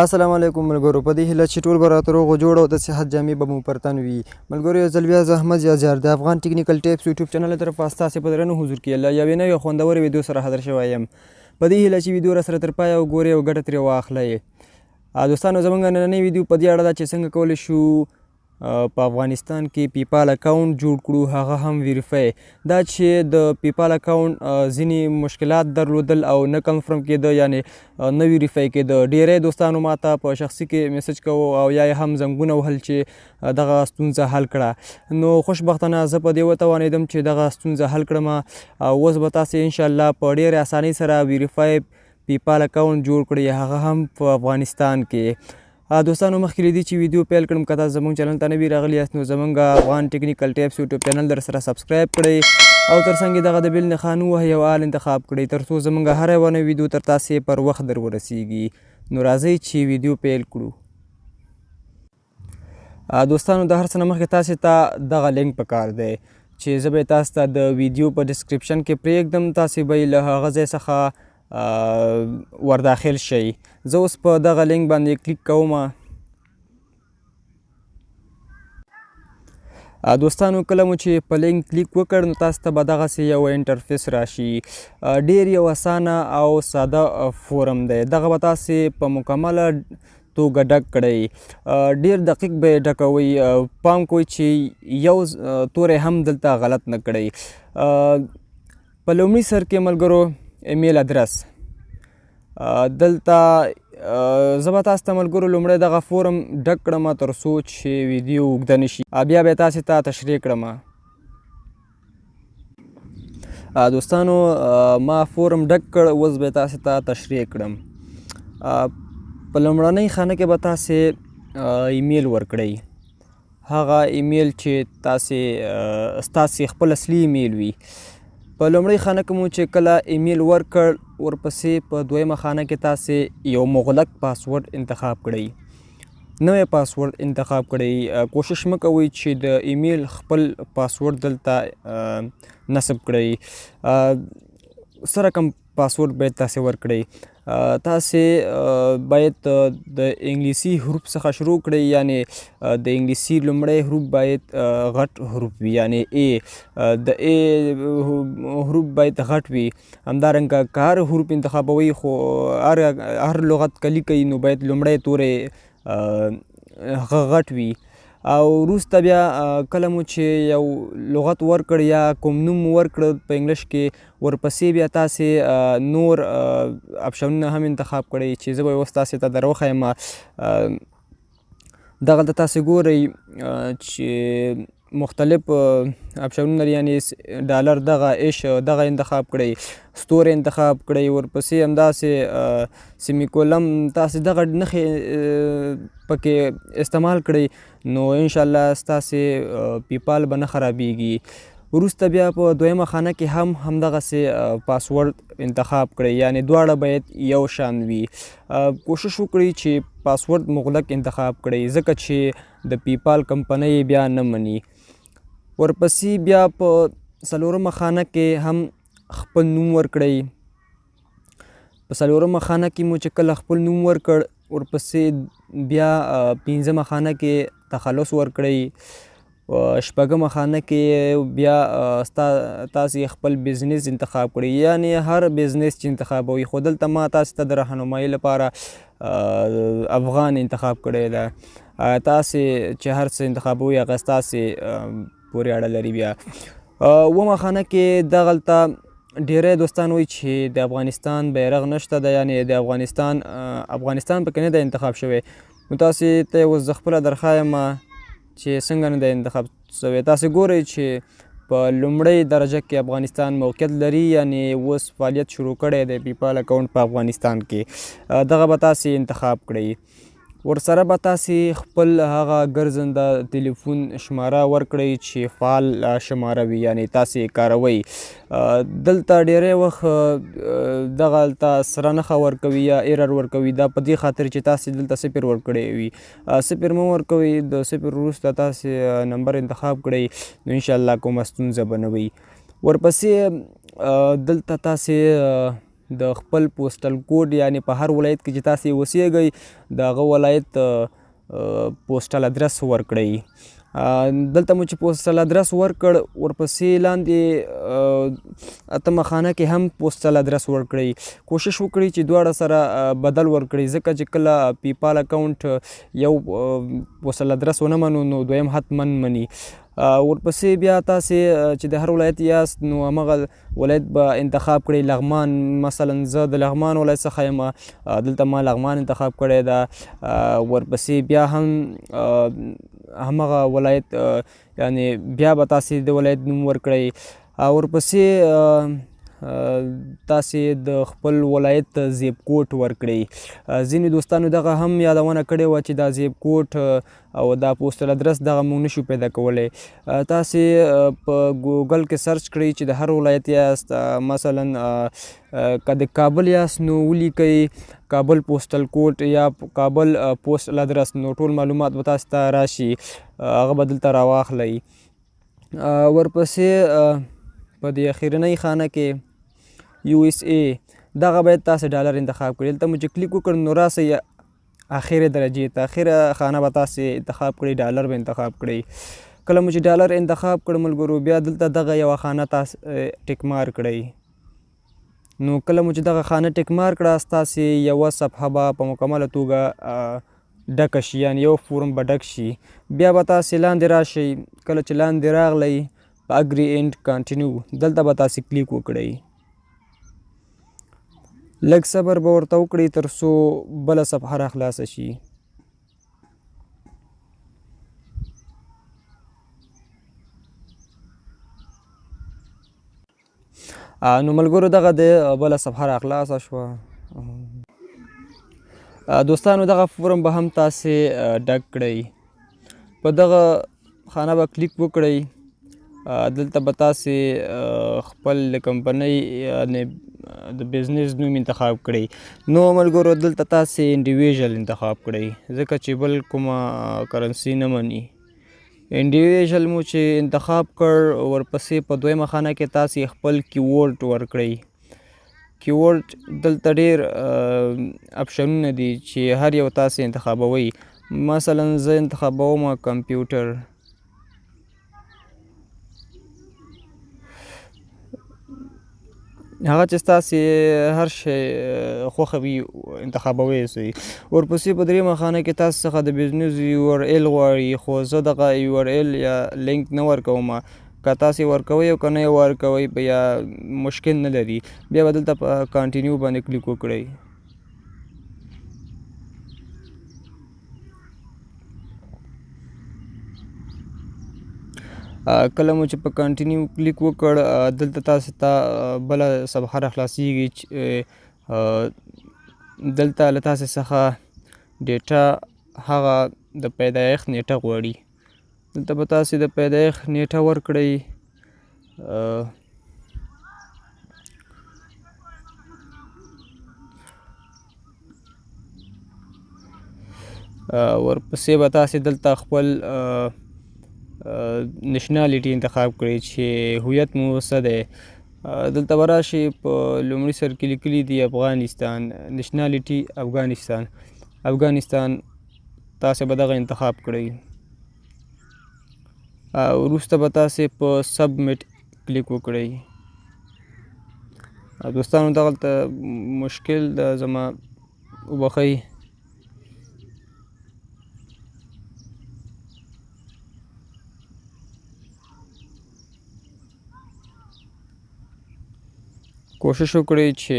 السلام علیکم ملګرو، په دې هیله چې ټول به راته روغ جوړ او د صحت جامې به مو پر تن وي. ملګرو، یو ځل بیا زه احمد یازیار د افغان ټیکنیکل ټیپس یوټیوب چینل له طرفه ستاسې په درنو حضور کې له یوې نوې خوندورې ویډیو سره حاضر شوی یم. په دې هیله چې ویډیو راسره تر پایه وګورئ او ګټه ترې واخلئ. دوستانو، زموږ نننۍ ویډیو په دې اړه ده چې څنګه کولی شو په افغانستان کې پیپال اکاونټ جوړ کړو، هغه هم ویریفای. دا چې د پیپال اکاونټ ځینې مشکلات درلودل او نه کنفرم کېده، یعنې نه ویریفای کېده. ډیری دوستانو ماته په شخصي کې میسج کوو او یا یې هم زنګونه وهل چې دغه ستونزه حل کړه. نو خوشبختانه زه په دې وتوانېدم چې دغه ستونزه حل کړم او اوس به تاسې انشاءالله په ډېرې اسانۍ سره ویریفای پیپال اکاونټ جوړ کړئ، هغه هم په افغانستان کې. دوستانو، مخکې له دې چې ویډیو پیل کړم، که تاسو زموږ چینل ته نوي راغلي یاست نو زموږ افغان ټیکنیکل ټیپس یوټیوب چینل در سره سبسکرایب کړئ او تر څنګ یې دغه د بیل نښان ووهئ او آل انتخاب کړئ تر څو زموږ هره یوه نوې ویډیو تر تاسې پر وخت در ورسیږي. نو راځئ چې ویډیو پیل کړو. دوستانو، د هر څه نه مخکې تاسې ته دغه لینک پکار دی چې زه به یې تاسو ته د ویډیو په ډسکرپشن کې پرېږدم. تاسې به یې له هغه ځای څخه ورداخل شئ. زه اوس په دغه لینک باندې کلیک کوم. دوستانو، کله مو چې په لینک کلیک وکړ نو تاسو ته به دغسې یو انټرفیس راشي. ډېر یو اسانه او ساده فورم دی. دغه به تاسې په مکمله توګه ډک کړئ. ډېر دقیق به یې ډکوئ. پام کوئ چې یو توری هم دلته غلط نه کړئ. په لومړي سر کې ملګرو ایمیل ادرس دلته زه به تاسو ته ملګرو لومړی دغه فورم ډک کړم تر څو چې ویډیو اوږده نه شي، بیا به یې تاسې ته تشریح کړم. دوستانو، ما فورم ډک کړ، اوس به یې تاسې ته تشریح کړم. په لومړنۍ خانه کې به تاسې ایمیل ورکړئ، هغه ایمیل چې ستاسې خپل اصلي ایمیل وي. په لومړۍ خانه کې مو چې کله ایمیل ورکړ، ورپسې په دویمه خانه کې تاسې یو مغلق پاسورډ انتخاب کړئ، نوی پاسورډ انتخاب کړئ. کوشش مه کوئ چې د ایمیل خپل پاسورډ دلته نصب کړئ. سره کم پاسورډ باید تاسې ورکړئ. تاسې باید د انګلیسي حروف څخه شروع کړئ، یعنې د انګلیسي لومړی حروف باید غټ حروف وي، یعنې ای. د ای حروف باید غټ وي. همدارنګه که هر حروف انتخابوئ خو هر لغت که لیکئ نو باید لومړی توری هغه غټ وي. او وروسته بیا کله مو چې یو لغت ورکړ یا کوم نوم مو ورکړ په انګلیش کې، ورپسې بیا تاسې نور اپشنونه هم انتخاب کړئ چې زه به یې اوس تاسې ته در وښیم. دغلته تاسې ګورئ چې مختلف اپشنونه، یعنې ډالر دغه ایش دغه انتخاب کړئ، ستوری انتخاب کړئ، ورپسې همداسې سیمیکولم تاسې دغه نښې پکې استعمال کړئ نو انشاءالله ستاسې پیپال به نه خرابیږي. وروسته بیا په دویمه خانه کې هم همدغسې پاسورډ انتخاب کړئ، یعنې دواړه باید یو شان وي. کوشش وکړئ چې پاسورډ مغلق انتخاب کړئ ځکه چې د پیپال کمپنۍ بیا نه مني. ورپسې بیا په څلورمه خانه کې هم خپل نوم ورکړئ. په څلورمه خانه کې مو چې کله خپل نوم ورکړ، ورپسې بیا پنځمه خانه کې تخلص ورکړئ. شپږمه خانه کې بیا تاسې خپل بزنس انتخاب کړئ، یعنې هر بزنس چې انتخابوئ، خو دلته ما تاسې ته د رهنمایي لپاره افغان انتخاب کړی ده. تاسې چې هر څه انتخابوئ هغه ستاسې پورې اړه لري. بیا اوومه خانه کې دغلته ډیری دوستان وایي چې د افغانستان بیرغ نشته ده، یعنې د افغانستان پکې نه دی انتخاب شوی. نو تاسې ته اوس زه خپله درښایم چې څنګه نه دی انتخاب شوی. تاسې ګورئ چې په لومړۍ درجه کې افغانستان موقعیت لري، یعنې اوس فعالیت شروع کړی دی پیپال اکاونټ په افغانستان کې. دغه به تاسې انتخاب کړئ. ورسره به تاسې خپل هغه ګرځنده تلیفون شماره ورکړئ چې فعال شماره وي، یعنې تاسې کاروئ. دلته ډیری وخت دغلته سره نښه ورکوي یا ایرر ورکوي، دا په دې خاطر چې تاسې دلته صفر ورکړی وي. صفر مه ورکوئ، د صفر وروسته تاسې نمبر انتخاب کړئ نو انشاءالله کومه ستونزه به نه وي. ورپسې دلته تاسې د خپل پوسټل کوډ یعنی په هر ولایت کې چې تاسې اوسیږئ د هغه ولایت پوسټل ادرس ورکړئ. دلته مو چې پوسټل ادرس ورکړ ورپسې لاندې اتمه خانه کې هم پوسټل ادرس ورکړئ. کوشش وکړئ چې دواړه سره بدل ورکړئ ځکه چې کله پیپال اکاونټ یو پوسټل ادرس ونه منو نو دویم حتما مني. ورپسې بیا تاسې چې د هر ولایت یاست نو همغه ولایت به انتخاب کړئ. لغمان مثلا زه د لغمان ولایت څخه یم، دلته ما لغمان انتخاب کړی ده. ورپسې بیا هم همغه ولایت یعنی بیا به تاسې د ولایت نوم ورکړئ. ورپسې تاسې د خپل ولایت زیب کوډ ورکړئ. ځینې دوستانو دغه هم یادونه کړې وه چې دا زیب کوډ او دا پوسټل ادرس دغه موږ نشو پیدا کولی. تاسې په ګوګل کې سرچ کړئ چې د هر ولایت یاست، مثلا که د کابل یاست نو ولیکئ کابل پوسټل کوډ یا کابل پوسټل ادرس، نو ټول معلومات به تاسو ته راشي، هغه به دلته راواخلئ. ورپسې په دې اخرنۍ خانه کې USA دغه باید تاسې ډالر انتخاب کړئ. دلته مو چې کلیک وکړ نو راسئ اخرې درجې ته، اخره خانه به تاسې انتخاب کړئ، ډالر به انتخاب کړئ. کله مو چې ډالر انتخاب کړ ملګرو بیا دلته دغه یوه خانه تاسې ټیک مار کړئ. نو کله مو چې دغه خانه ټیک مار کړه ستاسې یوه صفحه به په مکمله توګه ډکه شي، یعنی یو فورم به ډک شي. بیا به تاسې لاندې راشئ. کله چې لاندې راغلی په اګري اینډ کانټینیو دلته به تاسې کلیک وکړئ. لږ صبر به ورته وکړئ تر څو بله صفحه را خلاصه شي. نو ملګرو دغه د بله صفحه را خلاصه شوه. دوستانو دغه فورم به هم تاسې ډک کړئ. په دغه خانه به کلیک وکړئ. دلته به تاسې خپل د کمپنۍ یعنې د بزنس نوم انتخاب کړئ. نو ملګرو دلته تاسې انډیویژل انتخاب کړئ ځکه چې بل کومه کرنسي نه مني. انډیویژل مو چې انتخاب کړ ورپسې په دویمه خانه کې تاسې خپل کیورډ ورکړئ. کیورډ دلته ډېر اپشنونه دي چې هر یو تاسې انتخابوئ. مثلا زه انتخابوم کمپیوټر. هغه چې ستاسې هر شی خوښه وي انتخابوی سئ. ورپسې په دریمه خانه کې تاسو څخه د بزنس URL غواړي، خو زه دغه URL یا لینک نه ورکوم. که تاسې ورکوئ او که نه یې ورکوئ بیا مشکل نه لري. بیا به دلته په کانټینیو باندې کلیک وکړئ. کله مو چې په کانټینیو کلیک وکړ دلته تاسې ته بله صفحه را خلاصیږي چې دلته له تاسې څخه ډیټا هغه د پیدایښت نیټه غواړي. دلته به تاسې د پیدایښت نیټه ورکړئ. ورپسې به تاسې دلته خپل نشنالیټي انتخاب کړئ چې هویت مو څه دی. دلته به راشئ په لومړي سر کې لیکلي دي افغانستان، نشنالیټي افغانستان. تاسې به دغه انتخاب کړئ. وروسته به تاسې په سبمیټ کلیک وکړئ. دوستانو دغلته مشکل د زما وبخئ. کوشش وکړئ چې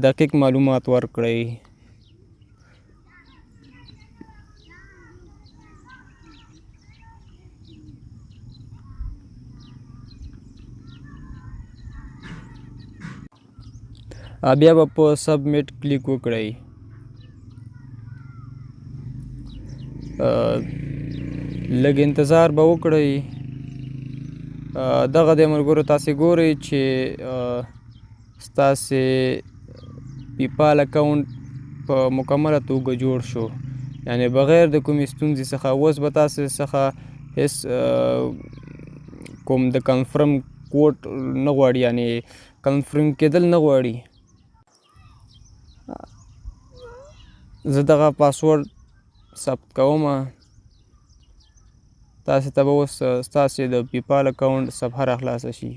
دقیق معلومات ورکړئ. بیا به په سبمیټ کلیک وکړئ. لږ انتظار به وکړئ. دغه د ملګرو تاسې ګورئ چې ستاسې پیپال اکاونټ په مکمله توګه جوړ شو، یعنی بغیر د کومې ستونزې څخه. اوس به تاسې څخه هیڅ کوم د کنفرم کوډ نه غواړي، یعنی کنفرم کېدل نه غواړي. زه دغه پاسورډ ثبت کومه. تاسې ته به اوس ستاسې د پیپال اکاونټ صفحه را خلاصه شي.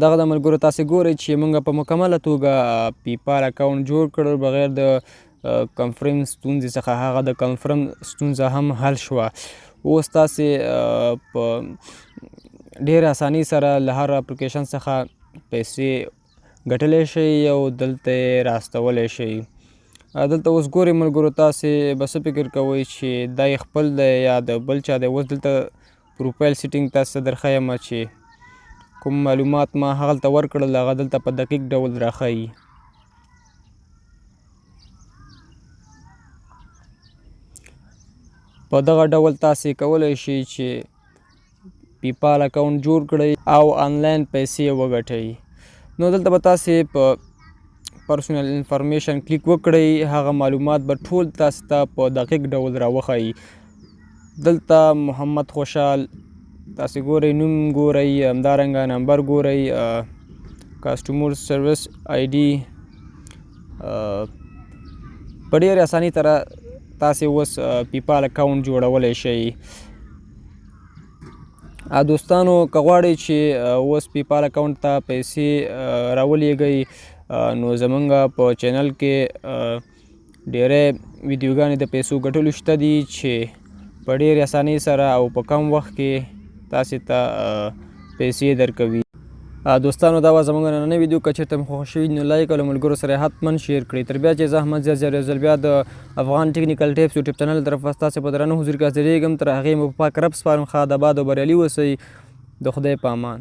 دغه د ملګرو تاسې ګورئ چې موږ په مکمله توګه پیپال اکاونټ جوړ کړ بغیر د کنفرم ستونزې څخه. هغه د کنفرم ستونزه هم حل شوه. اوس تاسې په ډېر اسانۍ سره له هر اپلیکیشن څخه پیسې ګټلی شئ او دلته یې راستولی شئ. دلته اوس ګورئ ملګرو تاسې به څه فکر کوئ چې دا یې خپل دی یا د بل چا دی. اوس دلته پروفایل سیټینګ تاسې ته درښیم چې کوم معلومات ما هغلته ورکړل هغه دلته په دقیق ډول راښیي. په دغه ډول تاسې کولی شئ چې پیپال اکاونټ جوړ کړئ او آنلاین پیسې وګټئ. نو دلته به تاسې په پرسونل انفارمیشن کلیک وکړئ. هغه معلومات به ټول تاسې ته په دقیق ډول راوښیي. دلته محمد خوشحال تاسې ګورئ، نوم ګورئ، همدارنګه نمبر ګورئ، کاسټمر سروس آی ډي. په ډېرې اسانۍ سره تاسې اوس پیپال اکاونټ جوړولی شئ. دوستانو که غواړئ چې اوس پیپال اکاونټ ته پیسې راولېږئ نو زمونږ په چینل کې ډېری ویډیوګانې د پیسو ګټلو شته دي چې په ډېرې اسانۍ سره او په کم وخت کې تاسې ته پیسې درکوي. دوستانو دا وه زموږ نننۍ ویډیو. که چېرته مو خوښ شوي نو لایک او له ملګرو سره یې حتما شیر کړئ. تر بیا چې زه احمد زیار یو ځل بیا د افغان ټیکنیکل ټیپس یوټیوب چینل له طرفه ستاسې په درانه حضور کې حاضرېږم. تر هغې مو په پاک رب سپارم. ښه اد آباد او بریالي اوسئ. د خدای په امان.